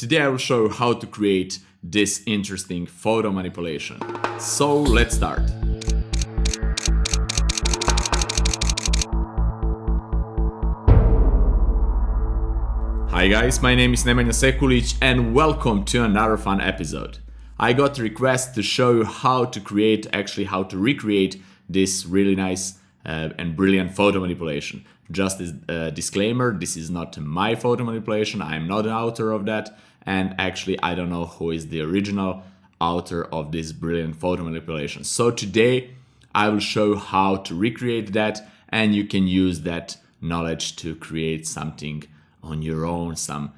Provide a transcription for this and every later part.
Today I will show you how to create this interesting photo manipulation. So let's start. Hi guys, my name is Nemanja Sekulic and welcome to another fun episode. I got a request to show you how to recreate this really nice and brilliant photo manipulation. Just as a disclaimer, this is not my photo manipulation, I'm not an author of that, and actually I don't know who is the original author of this brilliant photo manipulation. So today I will show you how to recreate that, and you can use that knowledge to create something on your own, some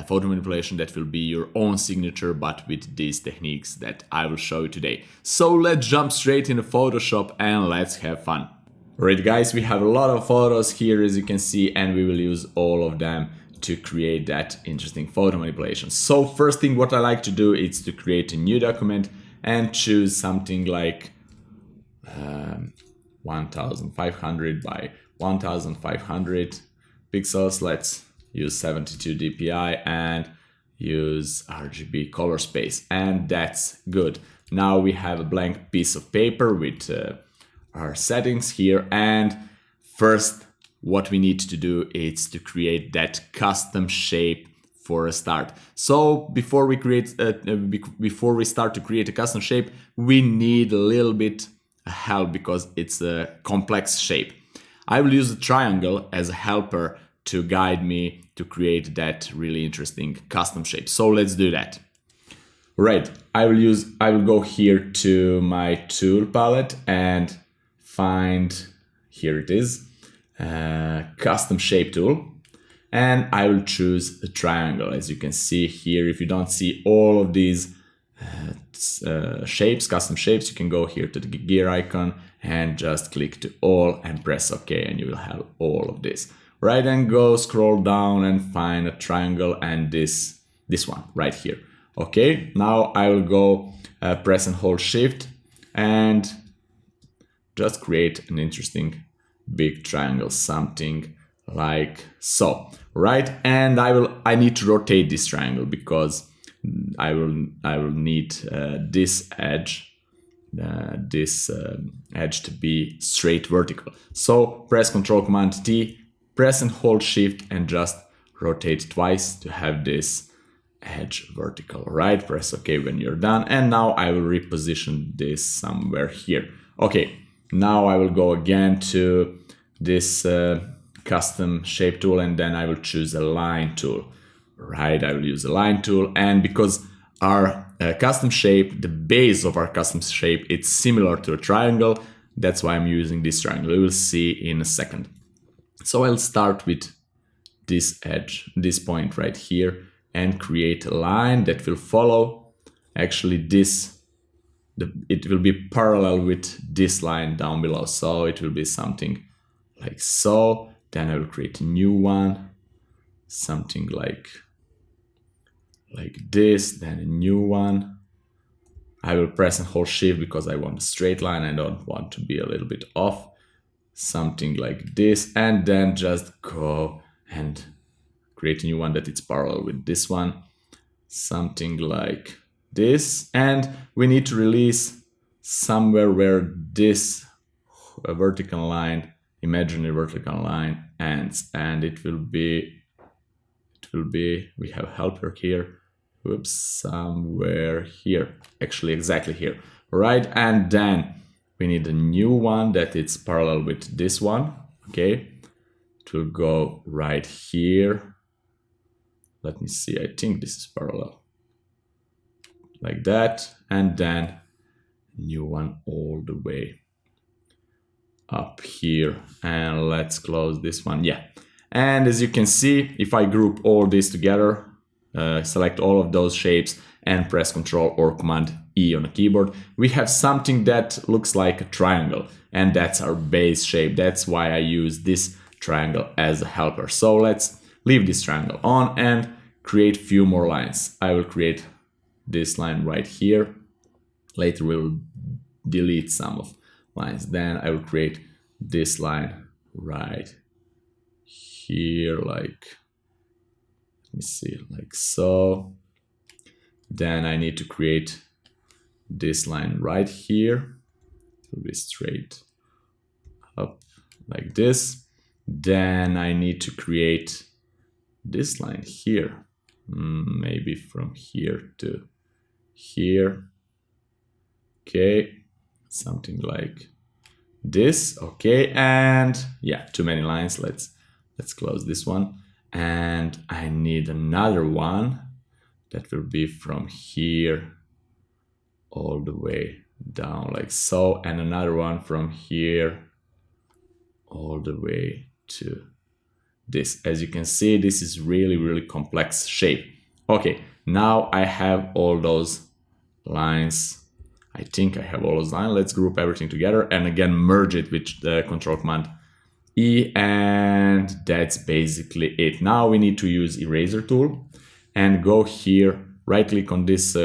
photo manipulation that will be your own signature, but with these techniques that I will show you today. So let's jump straight into Photoshop and let's have fun. Alright guys, we have a lot of photos here as you can see, and we will use all of them to create that interesting photo manipulation. So first thing what I like to do is to create a new document and choose something like 1500 by 1500 pixels. Let's use 72 dpi and use RGB color space, and that's good. Now we have a blank piece of paper with our settings here, and first what we need to do is to create that custom shape for a start. So before we start to create a custom shape, we need a little bit of help because it's a complex shape. I will use a triangle as a helper to guide me to create that really interesting custom shape. So let's do that. Right, I will go here to my tool palette and find, here it is, custom shape tool, and I will choose a triangle. As you can see here, if you don't see all of these shapes, custom shapes, you can go here to the gear icon and just click to all and press OK, and you will have all of this. Right, and go scroll down and find a triangle, and this one right here. Okay, now I will go press and hold Shift and just create an interesting big triangle, something like so. Right, and I need to rotate this triangle because I will need this edge to be straight vertical. So press Ctrl Command T, press and hold Shift and just rotate twice to have this edge vertical. Right, press OK when you're done, and now I will reposition this somewhere here. Okay, now I will go again to this custom shape tool, and then I will choose a line tool. Right, I will use a line tool, and because our custom shape, the base of our custom shape, it's similar to a triangle, that's why I'm using this triangle. We will see in a second. So I'll start with this edge, this point right here, and create a line that will follow actually it will be parallel with this line down below. So it will be something like so. Then I will create a new one, something like this, then a new one. I will press and hold Shift because I want a straight line. I don't want to be a little bit off. Something like this, and then just go and create a new one that it's parallel with this one, something like this. And we need to release somewhere where this vertical line, imaginary vertical line, ends, and it will be we have a helper here, whoops, somewhere here, actually exactly here. Right, and then we need a new one that it's parallel with this one. Okay, it will go right here. Let me see, I think this is parallel. Like that, and then new one all the way up here. And let's close this one, yeah. And as you can see, if I group all this together, select all of those shapes and press Ctrl or Command E on the keyboard, we have something that looks like a triangle, and that's our base shape. That's why I use this triangle as a helper. So let's leave this triangle on and create few more lines. I will create this line right here. Later we'll delete some of lines. Then I will create this line right here, like, let me see, like so. Then I need to create this line right here. It will be straight up like this. Then I need to create this line here, maybe from here to here. Okay, something like this. Okay, and yeah, too many lines. Let's close this one. And I need another one that will be from here all the way down like so, and another one from here all the way to this. As you can see, this is really complex shape. Okay, now I have all those lines. I think I have all those lines. Let's group everything together and again merge it with the control command E, and that's basically it. Now we need to use eraser tool and go here, right click on this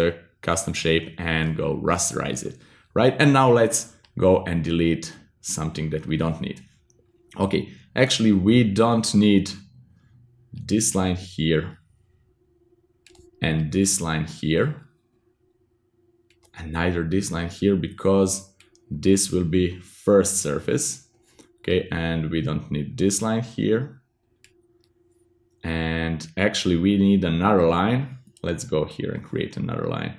custom shape and go rasterize it, right? And now let's go and delete something that we don't need. Okay, actually we don't need this line here and this line here, and neither this line here, because this will be first surface. Okay, and we don't need this line here. And actually we need another line. Let's go here and create another line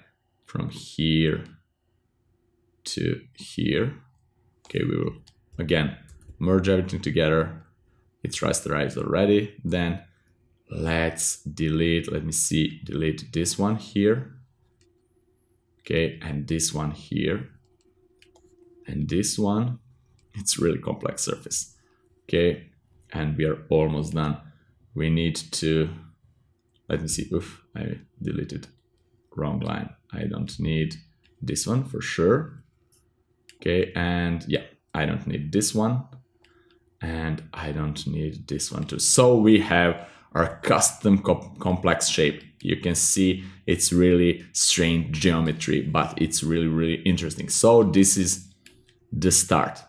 from here to here. Okay, we will again merge everything together. It's rasterized already. Then let's delete, let me see, delete this one here. Okay, and this one here. And this one. It's really complex surface. Okay, and we are almost done. We need to, let me see, oof, I deleted wrong line. I don't need this one for sure. Okay, and yeah, I don't need this one. And I don't need this one too. So we have our custom complex shape. You can see it's really strange geometry, but it's really interesting. So this is the start.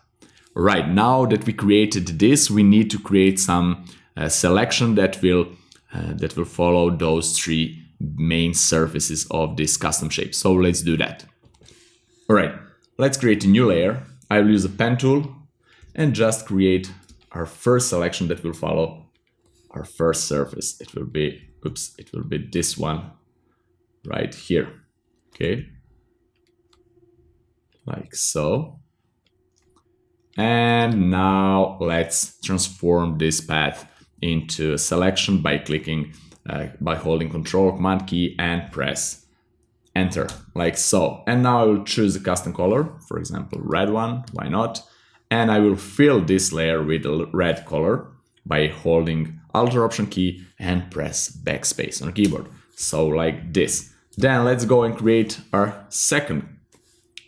Right, now that we created this, we need to create some selection that will follow those three main surfaces of this custom shape. So let's do that. All right, let's create a new layer. I will use a pen tool and just create our first selection that will follow our first surface. It will be, oops, it will be this one right here. Okay, like so. And now let's transform this path into a selection by clicking, by holding Control Command key and press Enter, like so. And now I will choose a custom color, for example, red one, why not? And I will fill this layer with a red color by holding Alt or Option key and press Backspace on the keyboard. So like this. Then let's go and create our second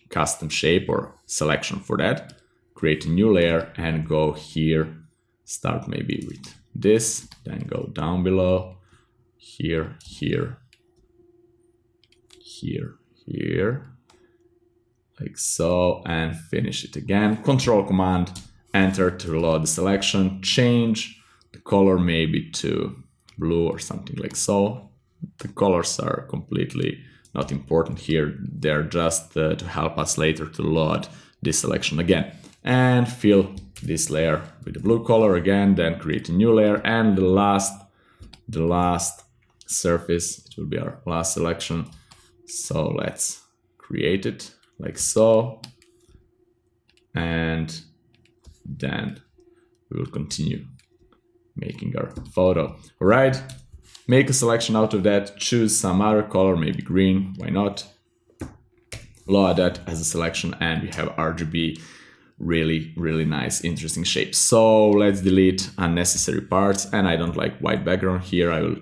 custom shape or selection for that. Create a new layer and go here, start maybe with this, then go down below, here, here, here, here, like so, and finish it again. Control Command, Enter to reload the selection, change the color maybe to blue or something like so. The colors are completely not important here, they're just to help us later to load this selection again. And fill this layer with the blue color again, then create a new layer, and the last surface, it will be our last selection. So let's create it like so, and then we will continue making our photo. All right, make a selection out of that, choose some other color, maybe green, why not? Load that as a selection, and we have RGB. Really nice, interesting shape. So let's delete unnecessary parts, and I don't like white background here. I will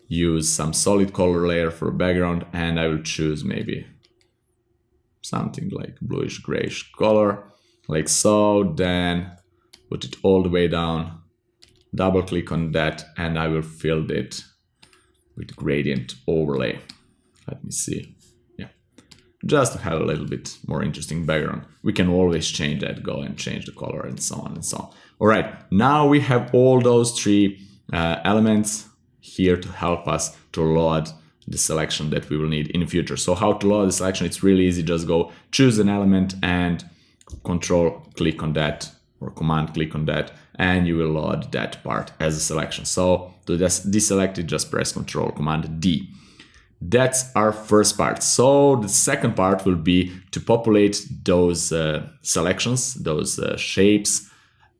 use some solid color layer for background, and I will choose maybe something like bluish grayish color, like so. Then put it all the way down, double click on that, and I will fill it with gradient overlay. Let me see. Just to have a little bit more interesting background. We can always change that, go and change the color and so on and so on. All right, now we have all those three elements here to help us to load the selection that we will need in the future. So how to load the selection? It's really easy. Just go choose an element and control click on that, or command click on that, and you will load that part as a selection. So to deselect it, just press control command D. That's our first part. So the second part will be to populate those selections, those shapes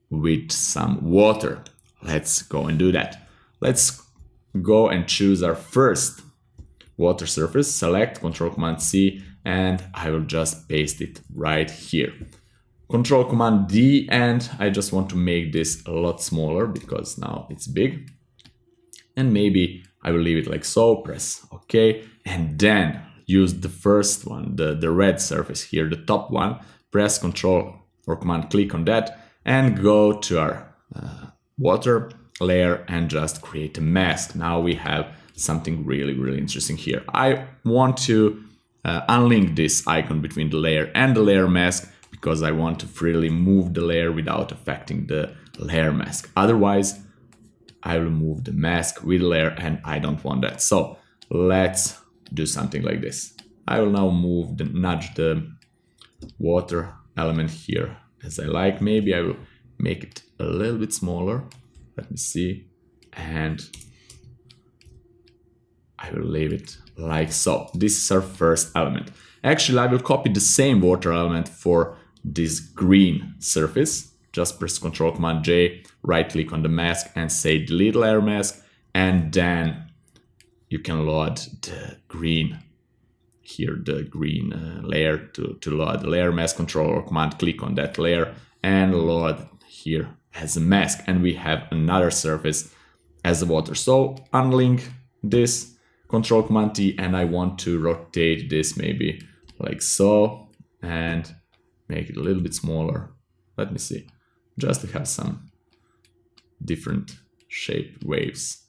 with some water. Let's go and do that. Let's go and choose our first water surface, select, control command C, and I will just paste it right here. Control command D, and I just want to make this a lot smaller because now it's big. And maybe I will leave it like so, press OK, and then use the first one, the red surface here, the top one, press control or command click on that, and go to our water layer and just create a mask. Now we have something really interesting here. I want to unlink this icon between the layer and the layer mask because I want to freely move the layer without affecting the layer mask. Otherwise, I will move the mask with the layer and I don't want that. So let's do something like this. I will now nudge the water element here as I like. Maybe I will make it a little bit smaller. Let me see. And I will leave it like so. This is our first element. Actually, I will copy the same water element for this green surface. Just press Ctrl Command J, right click on the mask and say delete layer mask, and then you can load the green here, the green layer to load the layer mask. Control or command click on that layer and load here as a mask, and we have another surface as a water. So unlink this, Control Command T, and I want to rotate this maybe like so and make it a little bit smaller. Let me see, just to have some different shape waves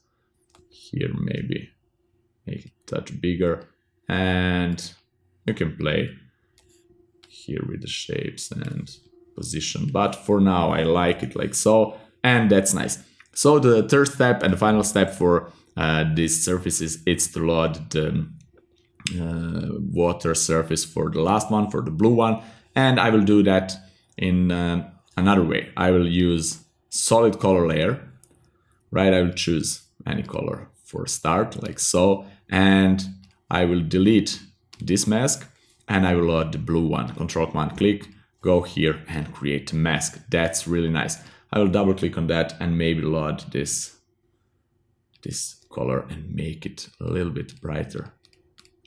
here. Maybe make it a touch bigger, and you can play here with the shapes and position, but for now I like it like so, and that's nice. So the third step and the final step for these surfaces, it's to load the water surface for the last one, for the blue one, and I will do that in another way. I will use solid color layer, right? I will choose any color for start like so, and I will delete this mask and I will load the blue one. Control Command click, go here and create a mask. That's really nice. I will double click on that and maybe load this color and make it a little bit brighter.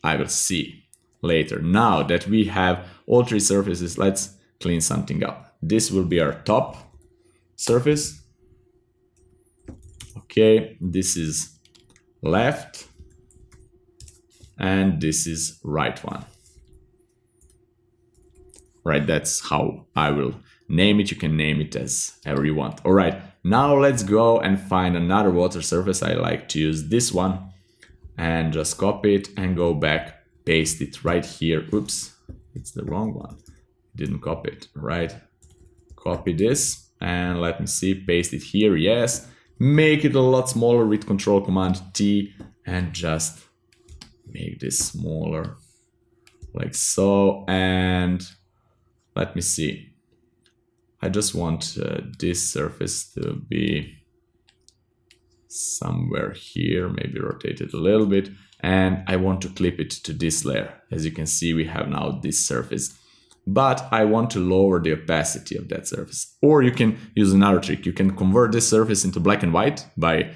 I will see later. Now that we have all three surfaces, let's clean something up. This will be our top surface. Okay, this is left and this is right one. Right, that's how I will name it. You can name it as ever you want. All right, now let's go and find another water surface. I like to use this one and just copy it and go back, paste it right here. Oops, it's the wrong one. Didn't copy it, right? Copy this and let me see, paste it here. Yes, make it a lot smaller with Control Command T and just make this smaller like so. And let me see. I just want this surface to be somewhere here, maybe rotate it a little bit, and I want to clip it to this layer. As you can see, we have now this surface, but I want to lower the opacity of that surface. Or you can use another trick. You can convert this surface into black and white by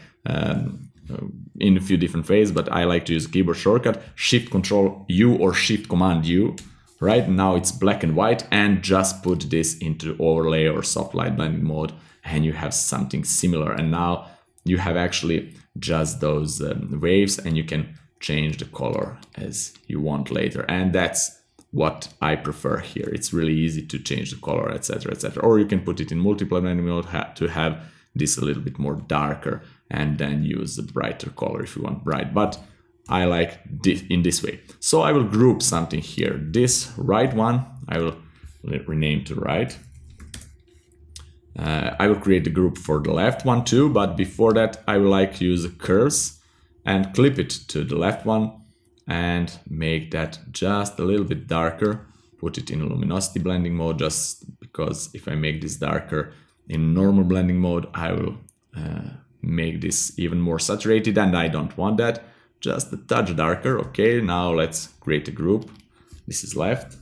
in a few different ways, but I like to use a keyboard shortcut, Shift Control U or Shift Command U. Right now it's black and white, and just put this into overlay or soft light blending mode and you have something similar. And now you have actually just those waves, and you can change the color as you want later. And that's what I prefer here. It's really easy to change the color, etc, etc. Or you can put it in multiply blending mode to have this a little bit more darker, and then use a brighter color if you want bright. But I like this in this way. So I will group something here. This right one, I will rename to right. I will create the group for the left one too, but before that I would like to use curves and clip it to the left one and make that just a little bit darker. Put it in luminosity blending mode, just because if I make this darker in normal blending mode, I will make this even more saturated, and I don't want that. Just a touch darker. Okay, now let's create a group. This is left.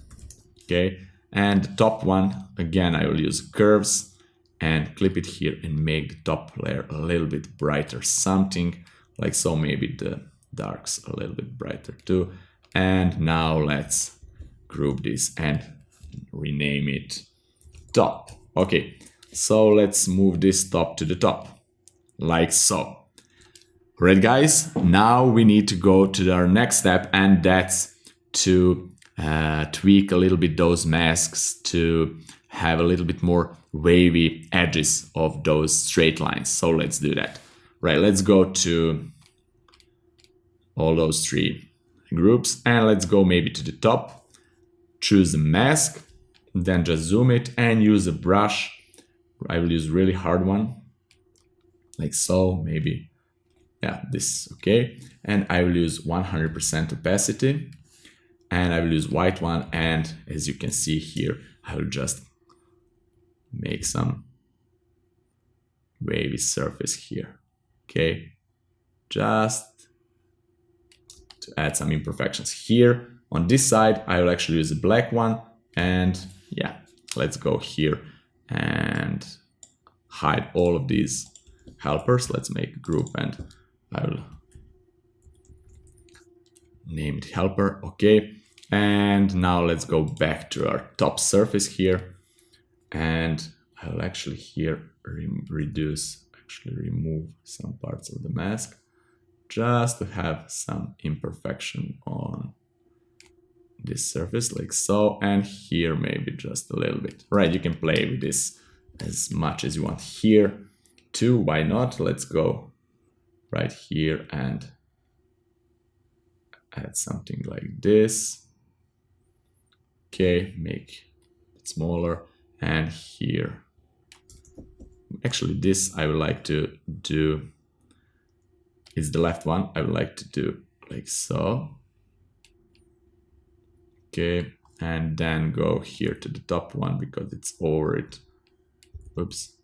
Okay, and the top one, again, I will use curves and clip it here and make the top layer a little bit brighter, something like so. Maybe the darks a little bit brighter too. And now let's group this and rename it top. Okay, so let's move this top to the top, like so. Right, guys, now we need to go to our next step, and that's to tweak a little bit those masks to have a little bit more wavy edges of those straight lines. So let's do that. Right, let's go to all those three groups and let's go maybe to the top. Choose a mask, then just zoom it and use a brush. I will use really hard one, like so, maybe, yeah, this, okay. And I will use 100% opacity, and I will use white one, and as you can see here, I will just make some wavy surface here, okay, just to add some imperfections here. On this side, I will actually use a black one, and yeah, let's go here and hide all of these helpers. Let's make a group and I will name it helper, okay. And now let's go back to our top surface here, and I'll actually here remove some parts of the mask just to have some imperfection on this surface, like so, and here maybe just a little bit. Right, you can play with this as much as you want here too, why not? Let's go right here and add something like this. Okay, make it smaller, and here, actually this I would like to do, is the left one, I would like to do like so. Okay, and then go here to the top one because it's over it. Oops.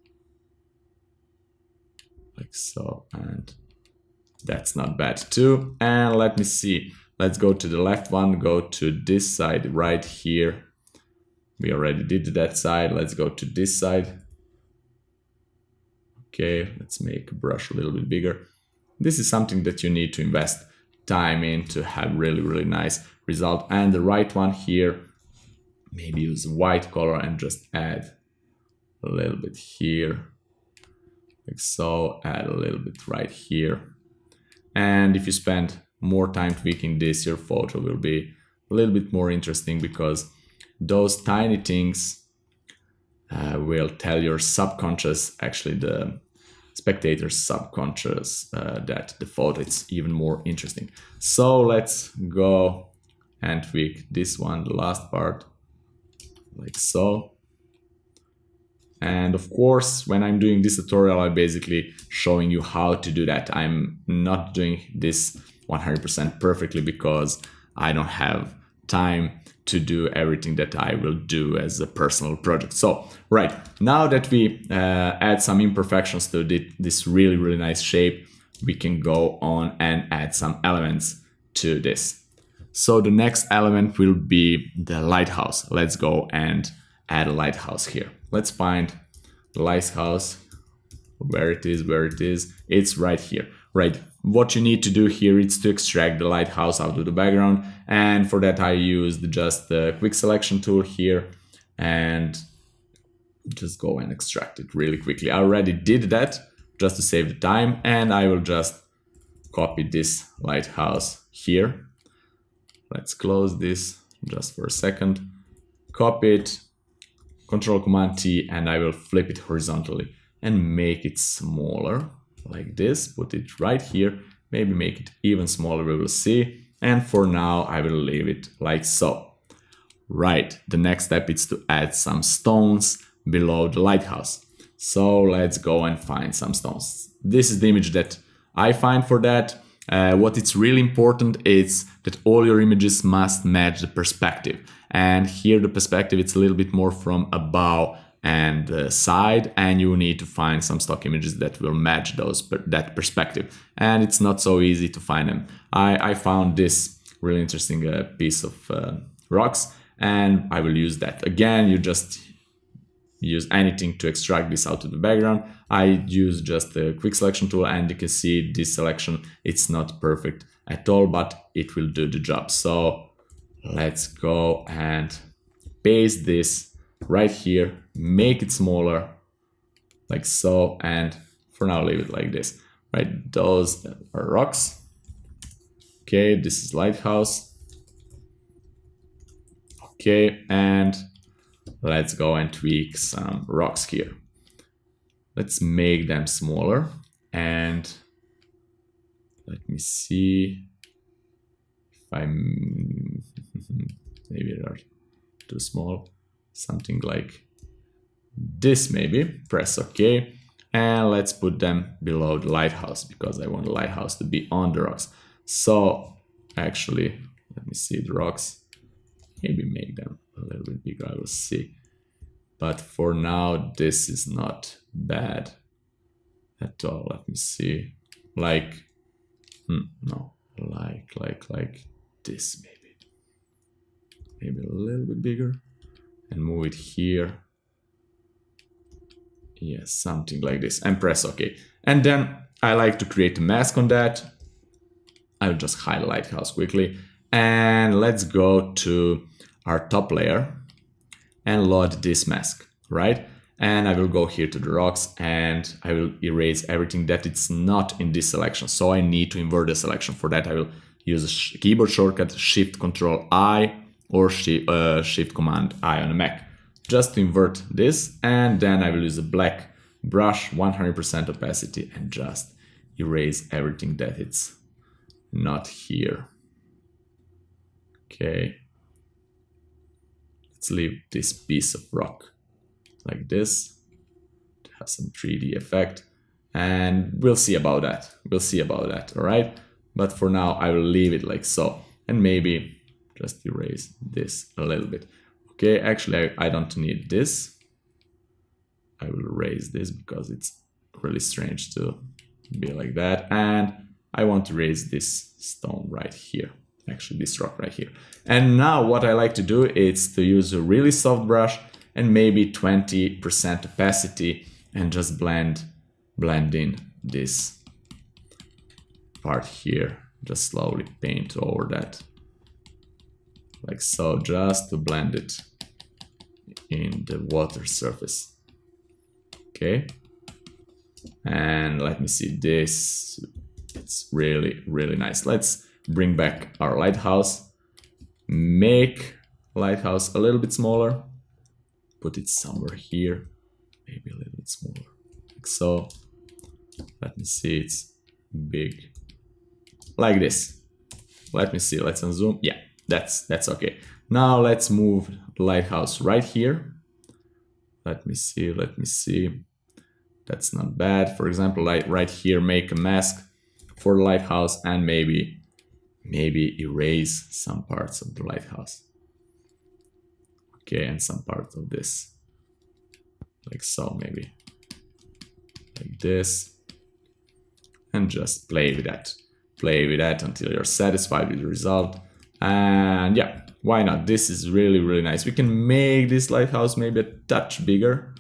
Like so, and that's not bad too. And let me see, let's go to the left one, go to this side right here. We already did that side, let's go to this side. Okay, let's make a brush a little bit bigger. This is something that you need to invest time in to have really nice result. And the right one here, maybe use white color and just add a little bit here, like so, add a little bit right here. And if you spend more time tweaking this, your photo will be a little bit more interesting, because those tiny things will tell your subconscious, actually the spectator's subconscious, that the photo is even more interesting. So let's go and tweak this one, the last part, like so. And of course, when I'm doing this tutorial, I'm basically showing you how to do that. I'm not doing this 100% perfectly because I don't have time to do everything that I will do as a personal project. So, right, now that we add some imperfections to this really nice shape, we can go on and add some elements to this. So the next element will be the lighthouse. Let's go and add a lighthouse here. Let's find the lighthouse, where it is. It's right here, right? What you need to do here is to extract the lighthouse out of the background, and for that I used just the quick selection tool here and just go and extract it really quickly. I already did that just to save the time, and I will just copy this lighthouse here. Let's close this just for a second, copy it, Ctrl Command T, and I will flip it horizontally and make it smaller like this. Put it right here, maybe make it even smaller, we will see. And for now, I will leave it like so. Right, the next step is to add some stones below the lighthouse. So let's go and find some stones. This is the image that I find for that. what it's really important is that all your images must match the perspective. And here the perspective, it's a little bit more from above and side, and you need to find some stock images that will match that perspective. And it's not so easy to find them. I found this really interesting piece of rocks, and I will use that. Again, you just use anything to extract this out of the background. I use just a quick selection tool, and you can see this selection, it's not perfect at all, but it will do the job. So let's go and paste this right here, make it smaller like so, and for now leave it like this, right? Those are rocks. Okay, this is lighthouse. Okay, and let's go and tweak some rocks here. Let's make them smaller, and let me see if I'm maybe they're too small. Something like this maybe. Press OK, and let's put them below the lighthouse because I want the lighthouse to be on the rocks. So actually, let me see the rocks. Maybe make them a little bit bigger, I will see. But for now, this is not bad at all. Let me see. Like, no, like this maybe. Maybe a little bit bigger. And move it here. Yes, something like this. And press OK. And then I like to create a mask on that. I'll just hide the lighthouse quickly. And let's go to our top layer and load this mask, right? And I will go here to the rocks and I will erase everything that it's not in this selection. So I need to invert the selection. For that, I will use a keyboard shortcut, Shift Ctrl I or Shift Command I on a Mac, just to invert this. And then I will use a black brush, 100% opacity, and just erase everything that it's not here. Okay. Let's leave this piece of rock like this to have some 3D effect, and we'll see about that. We'll see about that, all right? But for now, I will leave it like so, and maybe just erase this a little bit. Okay, actually, I don't need this. I will erase this because it's really strange to be like that, and I want to erase this stone right here. Actually, this rock right here. And now what I like to do is to use a really soft brush and maybe 20% opacity and just blend in this part here. Just slowly paint over that. Like so, just to blend it in the water surface. Okay. And let me see this. It's really, really nice. Let's bring back our lighthouse, make lighthouse a little bit smaller, put it somewhere here, maybe a little bit smaller, like so. Let me see, it's big, like this. Let me see, let's unzoom. Yeah, that's okay. Now let's move the lighthouse right here. Let me see. That's not bad. For example, like right here, make a mask for the lighthouse and maybe erase some parts of the lighthouse. Okay, and some parts of this. Like so, maybe. Like this. And just play with that. Play with that until you're satisfied with the result. And yeah, why not? This is really, really nice. We can make this lighthouse maybe a touch bigger.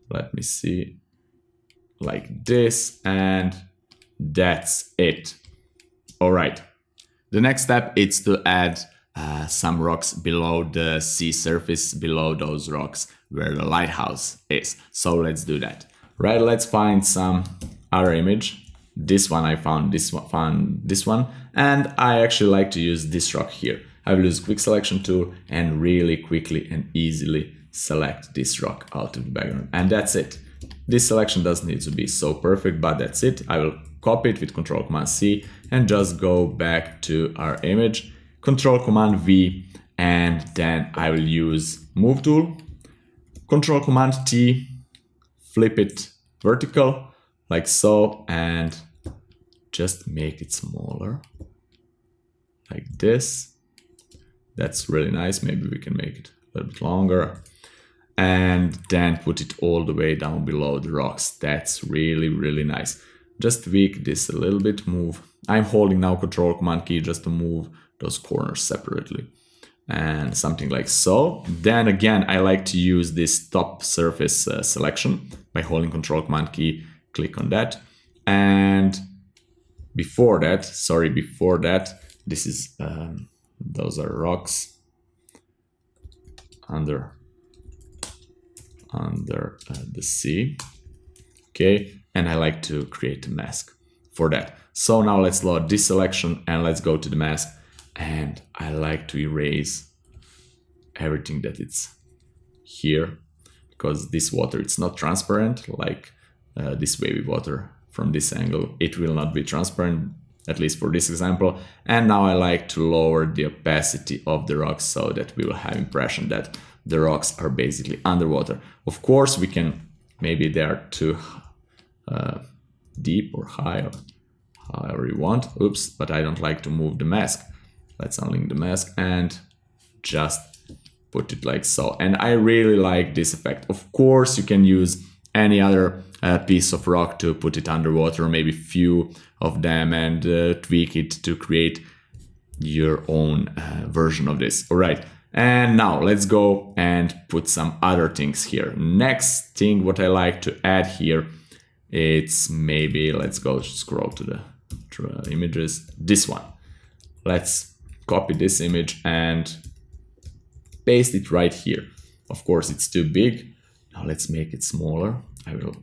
Let me see. Like this, and that's it. All right. The next step is to add some rocks below the sea surface, below those rocks where the lighthouse is. So let's do that. Right, let's find some other image. This one I found this one, and I actually like to use this rock here. I will use quick selection tool and really quickly and easily select this rock out of the background. And that's it. This selection doesn't need to be so perfect, but that's it. I will copy it with Ctrl Command C and just go back to our image, Ctrl Command V, and then I will use Move tool, Ctrl Command T, flip it vertical like so, and just make it smaller, like this. That's really nice. Maybe we can make it a little bit longer. And then put it all the way down below the rocks. That's really, really nice. Just tweak this a little bit, move. I'm holding now Ctrl Command key just to move those corners separately. And something like so. Then again, I like to use this top surface selection by holding Ctrl Command key, click on that. And before that, this is, those are rocks under the sea. Okay, and I like to create a mask for that. So now let's load this selection and let's go to the mask. And I like to erase everything that it's here, because this water, it's not transparent like this wavy water from this angle. It will not be transparent, at least for this example. And now I like to lower the opacity of the rocks so that we will have impression that the rocks are basically underwater. Of course, we can, maybe they are too deep or high, or however you want. Oops, but I don't like to move the mask. Let's unlink the mask and just put it like so. And I really like this effect. Of course, you can use any other piece of rock to put it underwater, or maybe few of them, and tweak it to create your own version of this. All right. And now let's go and put some other things here. Next thing what I like to add here, it's maybe, let's go scroll to the images, this one. Let's copy this image and paste it right here. Of course, it's too big. Now let's make it smaller. I will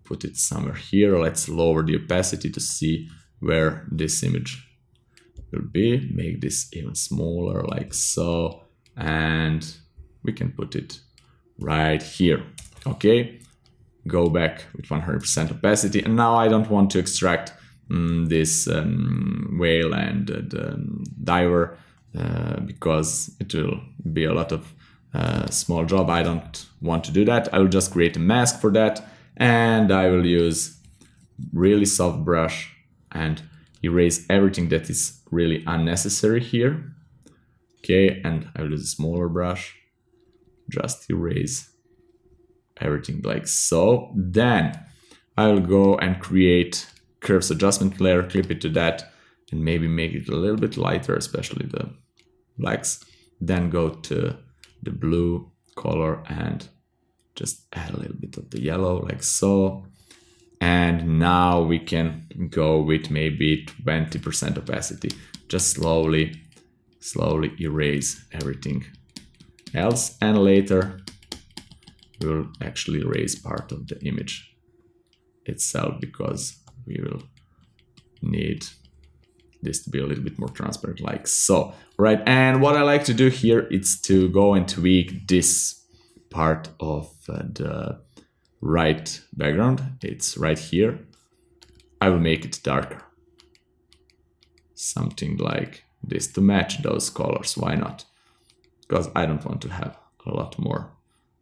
put it somewhere here. Let's lower the opacity to see where this image will be. Make this even smaller, like so. And we can put it right here. Okay, go back with 100% opacity. And now I don't want to extract this whale and the diver because it will be a lot of small job. I don't want to do that. I will just create a mask for that, and I will use really soft brush and erase everything that is really unnecessary here. Okay, and I will use a smaller brush, just erase everything like so. Then I will go and create curves adjustment layer, clip it to that, and maybe make it a little bit lighter, especially the blacks. Then go to the blue color and just add a little bit of the yellow, like so. And now we can go with maybe 20% opacity. Just slowly erase everything else, and later we'll actually erase part of the image itself, because we will need this to be a little bit more transparent, like so. Right, and what I like to do here is to go and tweak this part of the right background. It's right here. I will make it darker, something like this, to match those colors. Why not? Because I don't want to have a lot more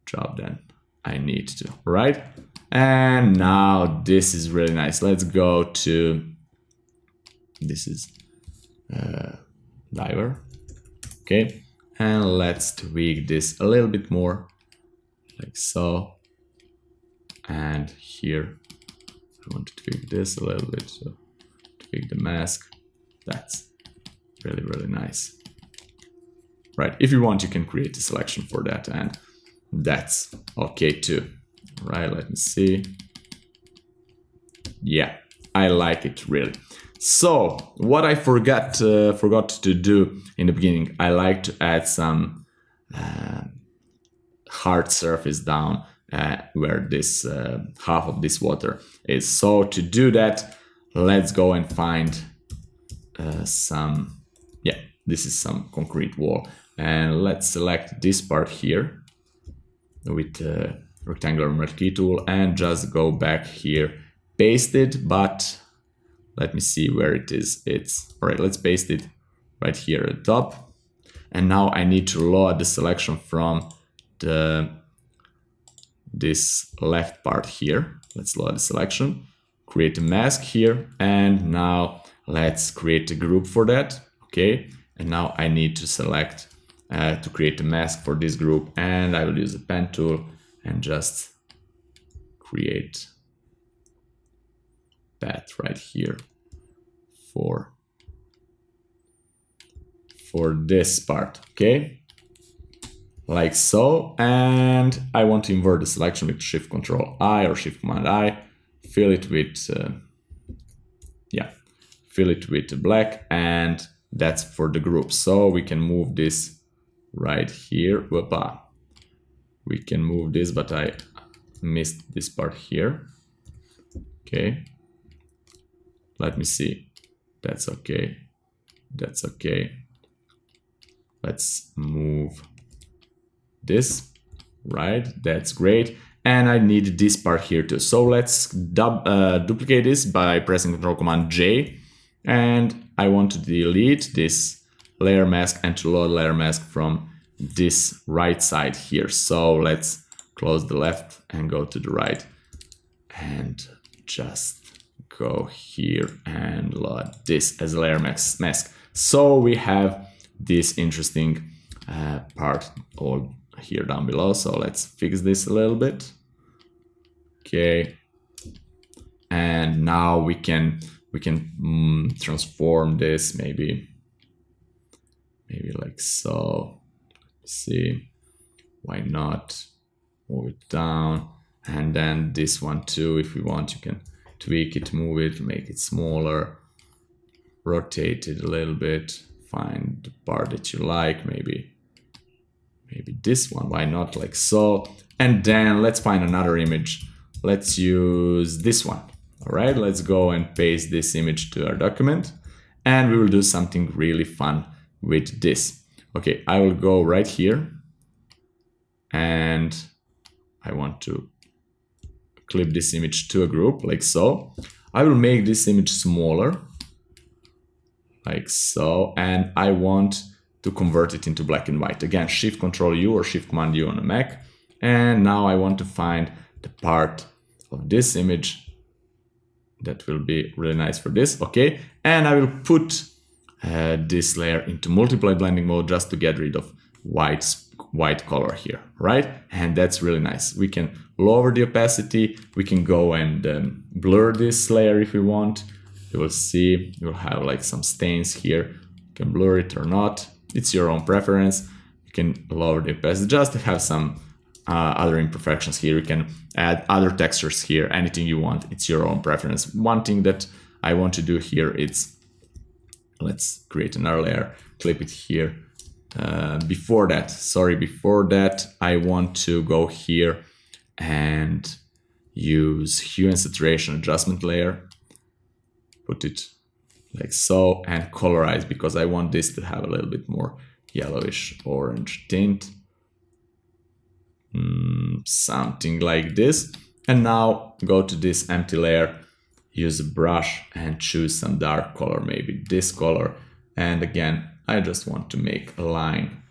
job than I need to, right? And now this is really nice. Let's go to, this is diver. Okay, and let's tweak this a little bit more, like so. And here I want to tweak this a little bit, so tweak the mask. That's really, really nice. Right, if you want, you can create a selection for that, and that's okay too. Right, let me see. Yeah, I like it really. So what I forgot to do in the beginning, I like to add some hard surface down where this half of this water is. So to do that, let's go and find some, yeah, this is some concrete wall, and let's select this part here with the rectangular marquee tool and just go back here, paste it, but let me see where it is. It's all right. Let's paste it right here at the top. And now I need to load the selection from this left part here. Let's load the selection. create a mask here, and now let's create a group for that. Okay, and now I need to select to create a mask for this group, and I will use the pen tool and just create path right here for this part. Okay, like so. And I want to invert the selection with Shift Control I or Shift Command I, fill it with fill it with black, and that's for the group. So we can move this right here. Whoopa. We can move this, but I missed this part here. Okay, let me see. That's okay. That's okay. Let's move this, right? That's great. And I need this part here too. So let's duplicate this by pressing Ctrl Command J. And I want to delete this layer mask and to load layer mask from this right side here. So let's close the left and go to the right and just go here and load this as a layer mask. So we have this interesting part all here down below. So let's fix this a little bit. Okay, and now we can transform this maybe like so. Let's see, why not move it down, and then this one too, if we want, you can tweak it, move it, make it smaller, rotate it a little bit, find the part that you like, maybe this one, why not, like so. And then let's find another image. Let's use this one. All right, let's go and paste this image to our document, and we will do something really fun with this. Okay, I will go right here, and I want to clip this image to a group, like so. I will make this image smaller, like so, and I want to convert it into black and white. Again, Shift Control U or Shift Command U on a Mac. And now I want to find the part of this image that will be really nice for this. Okay, and I will put this layer into multiply blending mode just to get rid of white color here, right? And that's really nice. We can lower the opacity. We can go and blur this layer if we want. You will see, you will have like some stains here. You can blur it or not. It's your own preference. You can lower the opacity just to have some other imperfections here. You can add other textures here, anything you want. It's your own preference. One thing that I want to do here is, let's create another layer, clip it here. Before that, I want to go here and use hue and saturation adjustment layer. Put it like so, and colorize, because I want this to have a little bit more yellowish orange tint. Something like this. And now go to this empty layer, use a brush and choose some dark color, maybe this color. And again, I just want to make a line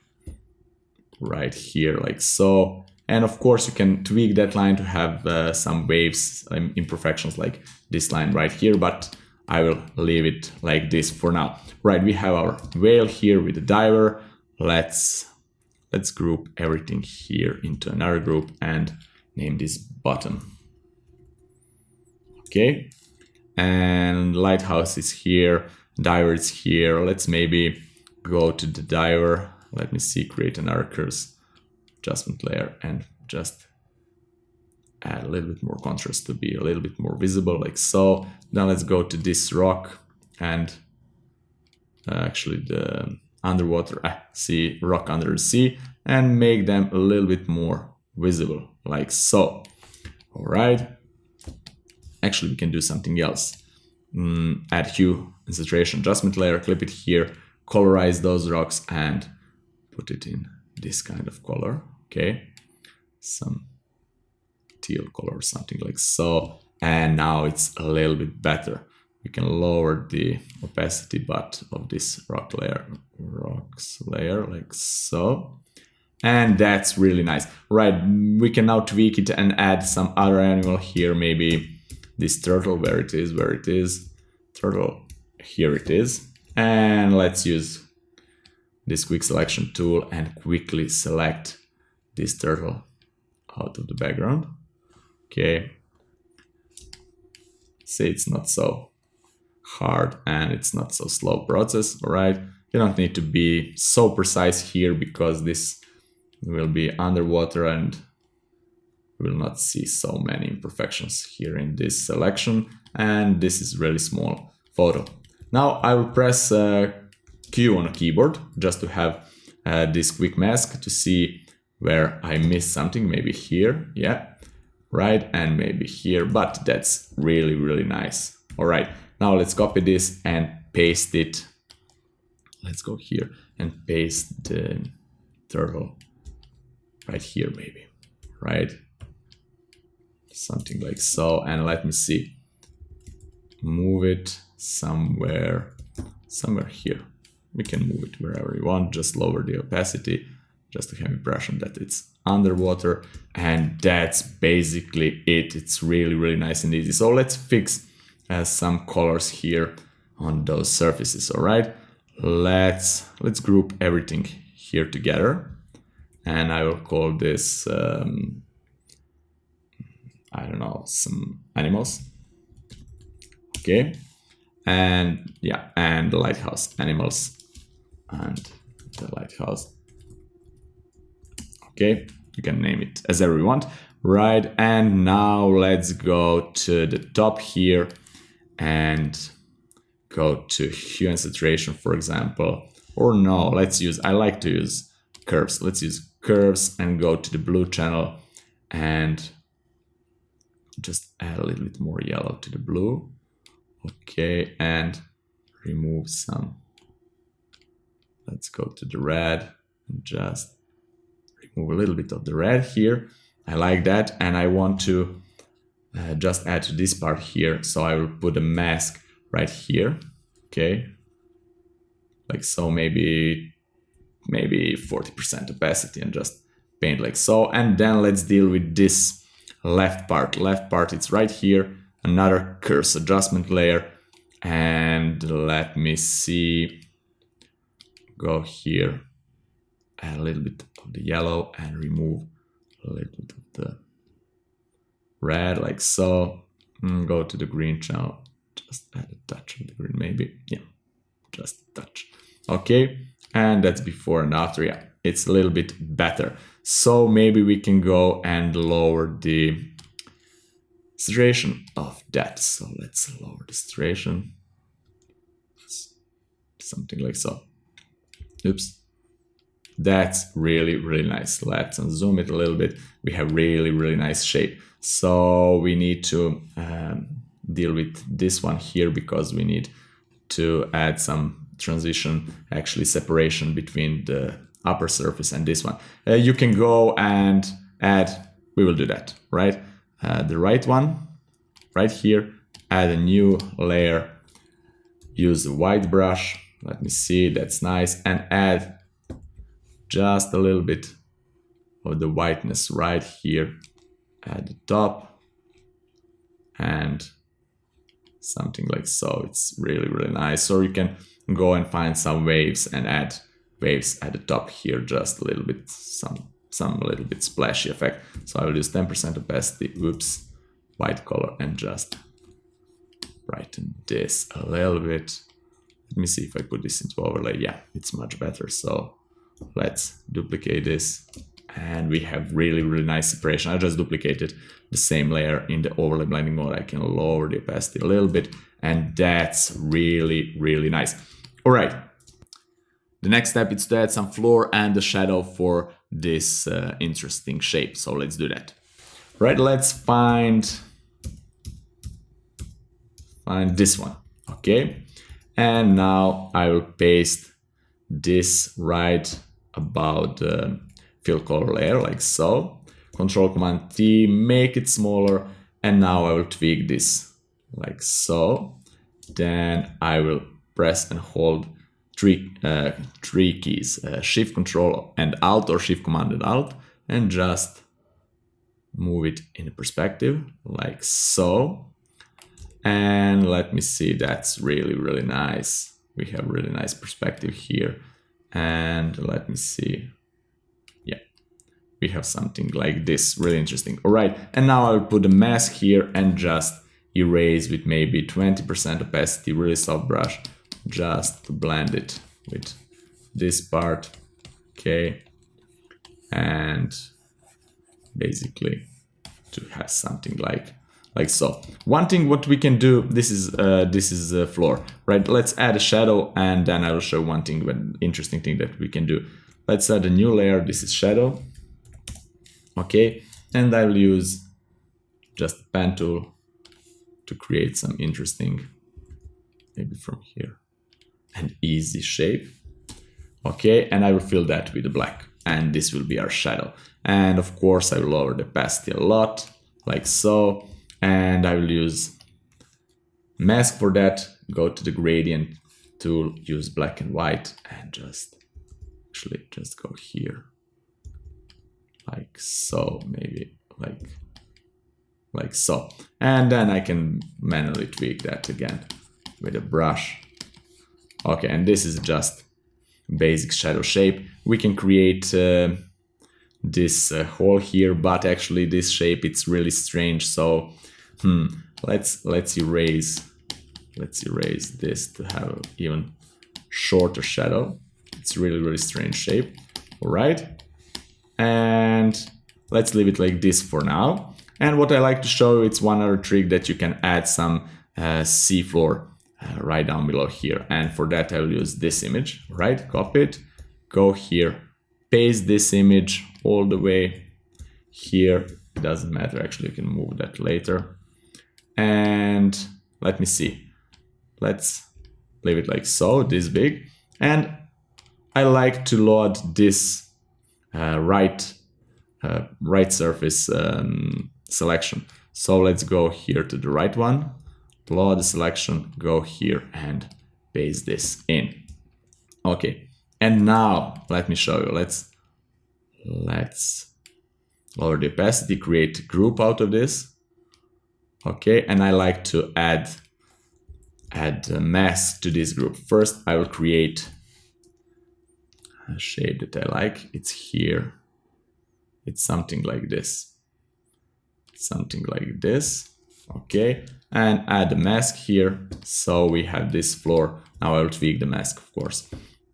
right here, like so. And of course, you can tweak that line to have some waves, imperfections like this line right here, but I will leave it like this for now. Right, we have our whale here with the diver. Let's group everything here into another group and name this bottom. Okay, and lighthouse is here, diver is here. Let's maybe go to the diver. Let me see, create another curves adjustment layer and just add a little bit more contrast to be a little bit more visible, like so. Now let's go to this rock and actually the underwater, see, rock under the sea, and make them a little bit more visible, like so. All right. Actually, we can do something else. Add hue and saturation adjustment layer, clip it here, colorize those rocks and put it in this kind of color. Okay, some teal color or something like so. And now it's a little bit better. We can lower the opacity but of this rocks layer like so. And that's really nice. Right, we can now tweak it and add some other animal here, maybe this turtle, where it is, turtle, here it is. And let's use this quick selection tool and quickly select this turtle out of the background. Okay. See, it's not so hard and it's not so slow process, all right? You don't need to be so precise here because this will be underwater and we will not see so many imperfections here in this selection. And this is really small photo. Now I will press Q on a keyboard just to have this quick mask to see where I missed something, maybe here, yeah, right, and maybe here, but that's really, really nice. All right, now let's copy this and paste it. Let's go here and paste the turtle right here, maybe, right? Something like so, and let me see. Move it somewhere here. We can move it wherever you want, just lower the opacity, just to have impression that it's underwater, and that's basically it. It's really, really nice and easy. So let's fix some colors here on those surfaces. All right, let's group everything here together, and I will call this I don't know, some animals. Okay, and yeah, and the lighthouse, animals and the lighthouse. Okay, you can name it as ever you want, right? And now let's go to the top here and go to hue and saturation, for example. Or no, I like to use curves. Let's use curves and go to the blue channel and just add a little bit more yellow to the blue. Okay, and remove some. Let's go to the red and just remove a little bit of the red here. I like that, and I want to just add to this part here. So I will put a mask right here. Okay, like so, maybe 40% opacity, and just paint like so. And then let's deal with this left part. It's right here. Another curves adjustment layer, and let me see. Go here, add a little bit of the yellow and remove a little bit of the red, like so. Go to the green channel, just add a touch of the green, maybe, yeah, just a touch. Okay, and that's before and after. Yeah, it's a little bit better. So maybe we can go and lower the saturation of that. So let's lower the saturation, something like so. Oops, that's really, really nice. Let's zoom it a little bit. We have really, really nice shape. So we need to deal with this one here because we need to add some transition, actually separation between the upper surface and this one. You can go and add, we will do that, right? The right one, right here, add a new layer, use a white brush. Let me see, that's nice, and add just a little bit of the whiteness right here at the top, and something like so. It's really, really nice. Or you can go and find some waves and add waves at the top here, just a little bit, some little bit splashy effect. So I will use 10% opacity, whoops, white color, and just brighten this a little bit. Let me see if I put this into overlay. Yeah, it's much better. So let's duplicate this, and we have really, really nice separation. I just duplicated the same layer in the overlay blending mode. I can lower the opacity a little bit, and that's really, really nice. All right. The next step is to add some floor and the shadow for this interesting shape. So let's do that. Right, let's find this one. Okay. And now I will paste this right about the fill color layer, like so. Control Command T, make it smaller, and now I will tweak this like so. Then I will press and hold three keys, Shift, Control, and Alt, or Shift, Command, and Alt, and just move it in perspective like so. And let me see, that's really, really nice. We have really nice perspective here. And let me see. Yeah, we have something like this, really interesting. All right, and now I'll put a mask here and just erase with maybe 20% opacity, really soft brush, just to blend it with this part. Okay, and basically to have something like so. One thing what we can do, this is a floor, right? Let's add a shadow, and then I will show one thing, an interesting thing that we can do. Let's add a new layer. This is shadow. Okay, and I will use just the pen tool to create some interesting, maybe from here, an easy shape. Okay, and I will fill that with the black, and this will be our shadow. And of course I will lower the opacity a lot, like so. And I will use mask for that, go to the gradient tool, use black and white, and just go here, like so, maybe like so. And then I can manually tweak that again with a brush. Okay, and this is just basic shadow shape. We can create this hole here, but actually this shape, it's really strange. So let's erase this to have even shorter shadow. It's really, really strange shape. All right, and let's leave it like this for now. And what I like to show, it's one other trick that you can add some seafloor right down below here. And for that I will use this image, right? Copy it, go here, paste this image all the way here. It doesn't matter, actually you can move that later. And let me see, let's leave it like so, this big. And I like to load this right surface selection. So let's go here to the right one, load the selection, go here and paste this in. Okay, and now let me show you. Let's lower the opacity, create a group out of this. Okay, and I like to add a mask to this group. First, I will create a shape that I like. It's here. It's something like this. Okay, and add a mask here. So we have this floor. Now I will tweak the mask, of course.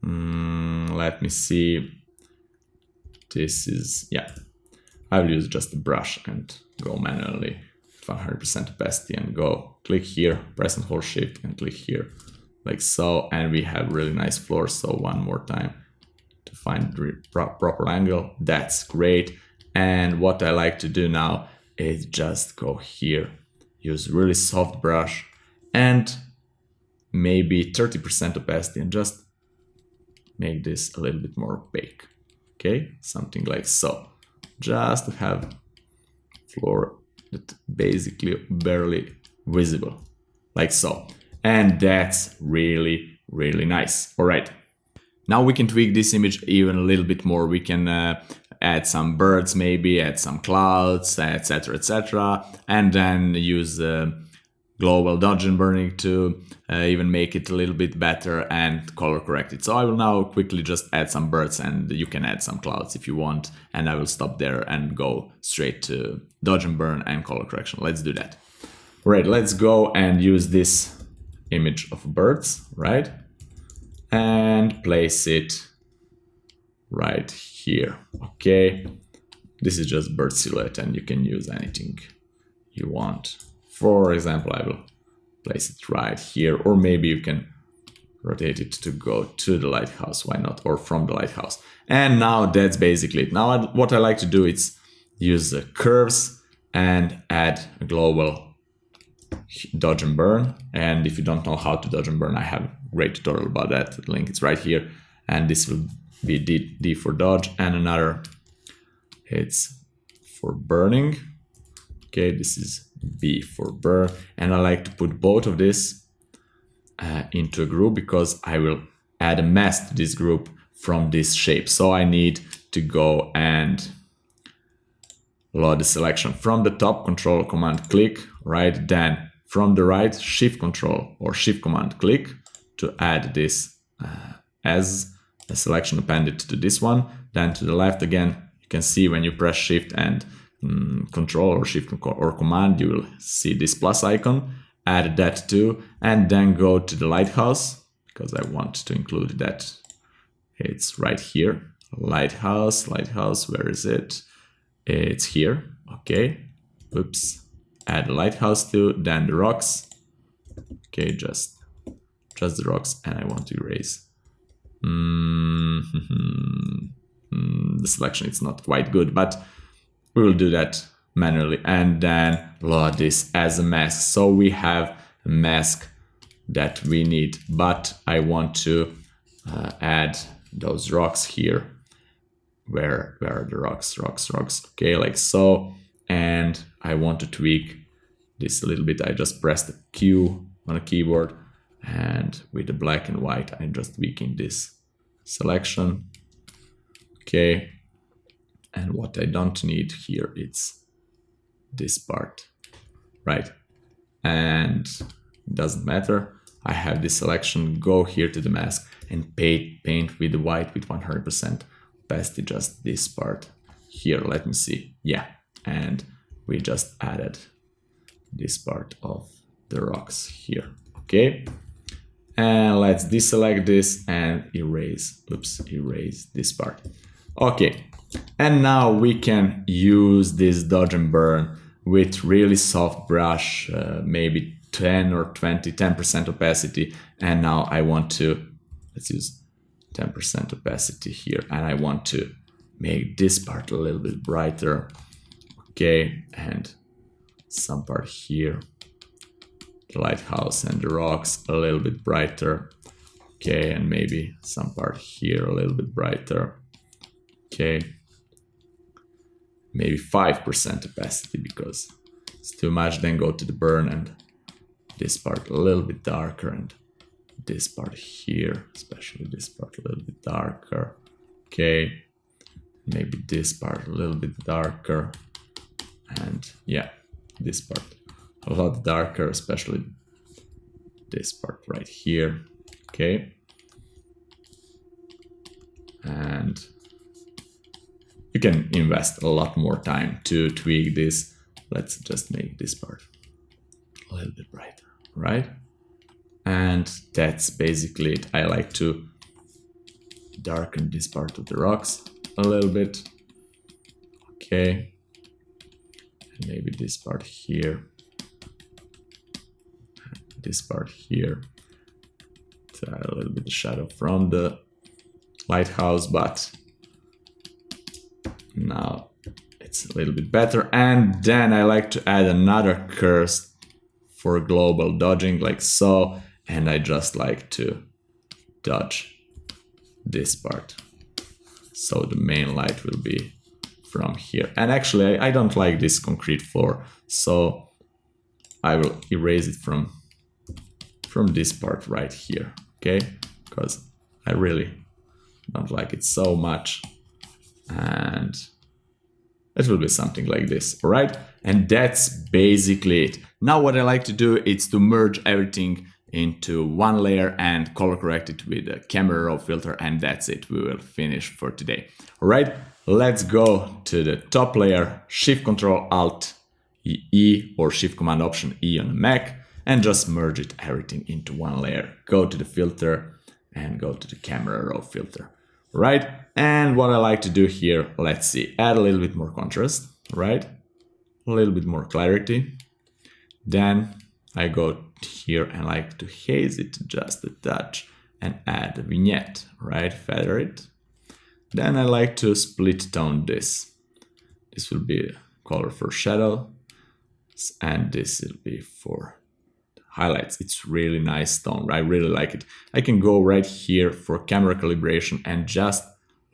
Let me see. This is, yeah. I will use just a brush and go manually 100% opacity and go click here, press and hold shift and click here, like so. And we have really nice floor. So one more time to find the proper angle. That's great. And what I like to do now is just go here, use really soft brush and maybe 30% opacity and just make this a little bit more opaque. Okay, something like so. Just to have floor that basically barely visible, like so. And that's really, really nice. All right, now we can tweak this image even a little bit more. We can add some birds, maybe add some clouds, etc., etc., and then use global dodge and burning to even make it a little bit better and color correct it. So I will now quickly just add some birds, and you can add some clouds if you want, and I will stop there and go straight to dodge and burn and color correction. Let's do that. All right, let's go and use this image of birds, right? And place it right here. Okay, this is just bird silhouette and you can use anything you want. For example, I will place it right here, or maybe you can rotate it to go to the lighthouse, why not, or from the lighthouse. And now that's basically it. Now what I like to do is use the curves and add a global dodge and burn. And if you don't know how to dodge and burn, I have a great tutorial about that. The link is right here. And this will be D for dodge, and another, it's for burning. Okay, this is B for burn, and I like to put both of this into a group because I will add a mask to this group from this shape. So I need to go and load the selection from the top, Control Command click, right? Then from the right, shift control or shift command click to add this as a selection appended to this one. Then to the left again, you can see when you press shift and control or shift or command, you will see this plus icon. Add that too, and then go to the lighthouse, because I want to include that. It's right here. Lighthouse, where is it? It's here. Okay. Oops. Add the lighthouse too, then the rocks. Okay, just the rocks, and I want to erase. The selection is not quite good, but we will do that manually, and then load this as a mask. So we have a mask that we need, but I want to add those rocks here. Where are the rocks? Okay, like so. And I want to tweak this a little bit. I just pressed the Q on a keyboard, and with the black and white, I'm just tweaking this selection. Okay. And what I don't need here, it's this part, right? And it doesn't matter. I have this selection, go here to the mask and paint with the white with 100% opacity, just this part here. Let me see. Yeah. And we just added this part of the rocks here. Okay. And let's deselect this and erase this part. Okay. And now we can use this dodge and burn with really soft brush, maybe 10 or 20, 10% opacity. And now I want to, let's use 10% opacity here. And I want to make this part a little bit brighter. Okay, and some part here, the lighthouse and the rocks a little bit brighter. Okay, and maybe some part here a little bit brighter. Okay, maybe 5% opacity because it's too much. Then go to the burn and this part a little bit darker, and this part here, especially this part a little bit darker. Okay, maybe this part a little bit darker. And yeah, this part a lot darker, especially this part right here. Okay. And you can invest a lot more time to tweak this. Let's just make this part a little bit brighter, right? And that's basically it. I like to darken this part of the rocks a little bit. Okay. Maybe this part here, this part here, to add a little bit of shadow from the lighthouse, but now it's a little bit better. And then I like to add another curse for global dodging, like so, and I just like to dodge this part, so the main light will be from here. And actually I don't like this concrete floor, so I will erase it from this part right here. Okay, because I really don't like it so much, and it will be something like this. All right, and that's basically it. Now what I like to do is to merge everything into one layer and color correct it with a camera raw filter, and that's it. We will finish for today. All right, let's go to the top layer, Shift Control Alt E or Shift Command Option E on the Mac, and just merge it everything into one layer. Go to the filter and go to the camera raw filter. All right, and what I like to do here, let's see, add a little bit more contrast, right? A little bit more clarity. Then I go here and like to haze it just a touch and add a vignette, right? Feather it. Then I like to split tone this. This will be color for shadow, and this will be for highlights. It's really nice tone. I really like it. I can go right here for camera calibration and just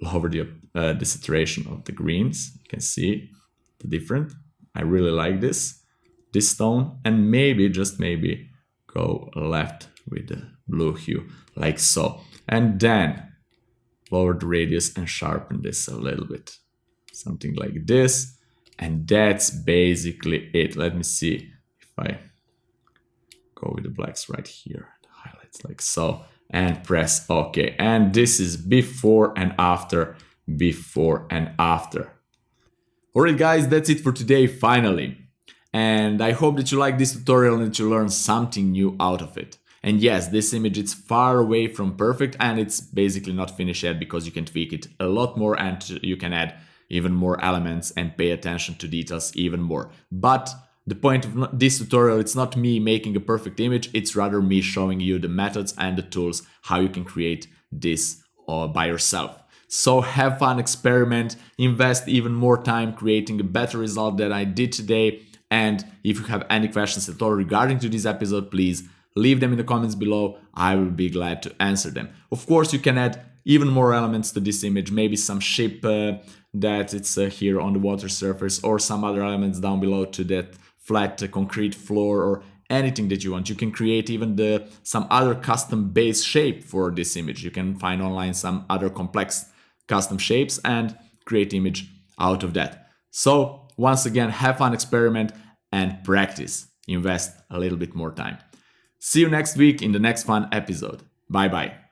lower the saturation of the greens. You can see the difference. I really like this tone, and maybe, just maybe, go left with the blue hue, like so. And then lower the radius and sharpen this a little bit. Something like this. And that's basically it. Let me see if I go with the blacks right here, the highlights like so, and press OK. And this is before and after, before and after. Alright guys, that's it for today finally. And I hope that you like this tutorial and that you learned something new out of it. And yes, this image is far away from perfect and it's basically not finished yet because you can tweak it a lot more and you can add even more elements and pay attention to details even more. But the point of this tutorial, it's not me making a perfect image, it's rather me showing you the methods and the tools how you can create this by yourself. So have fun, experiment, invest even more time creating a better result than I did today. And if you have any questions at all regarding to this episode, please leave them in the comments below. I will be glad to answer them. Of course, you can add even more elements to this image, maybe some shape that it's here on the water surface or some other elements down below to that flat concrete floor or anything that you want. You can create even some other custom base shape for this image. You can find online some other complex custom shapes and create image out of that. So once again, have fun, experiment and practice. Invest a little bit more time. See you next week in the next fun episode. Bye bye.